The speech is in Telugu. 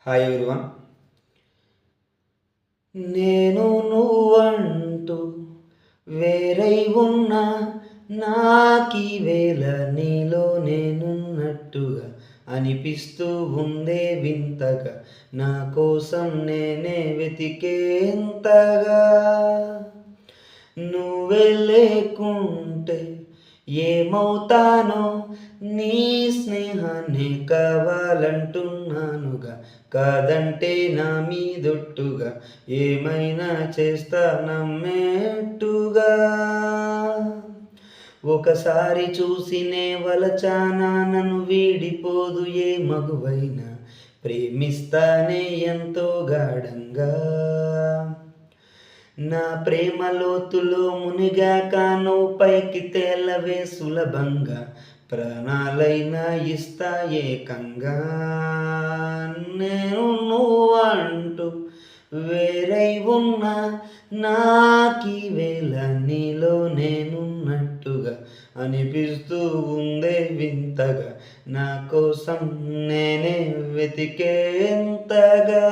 Hi everyone. నేను నువ్వంటూ వేరై ఉన్నా నాకీవేళ నీలో నేనున్నట్టుగా అనిపిస్తూ ఉందే వింతగా, నా కోసం నేనే వెతికేంతగా. నువ్వే లేకుంటే ఏమవుతానో, నీ స్నేహాన్ని కావాలంటున్నానుగా. కాదంటే నా మీదొట్టుగా ఏమైనా చేస్తా నమ్మేట్టుగా. ఒకసారి చూసినే వలచానా, నన్ను వీడిపోదు ఏ మగువైనా, ప్రేమిస్తానే ఎంతో గాఢంగా. నా ప్రేమ లోతులో మునిగాక నువ్వు పైకి తేలవే సులభంగా, ప్రాణాలైనా ఇస్తా ఏకంగా. నేను నువ్వంటూ వేరై ఉన్నా నాకీవేళ నీలో నేనున్నట్టుగా అనిపిస్తూ ఉందే వింతగా, నా కోసం నేనే వెతికేంతగా.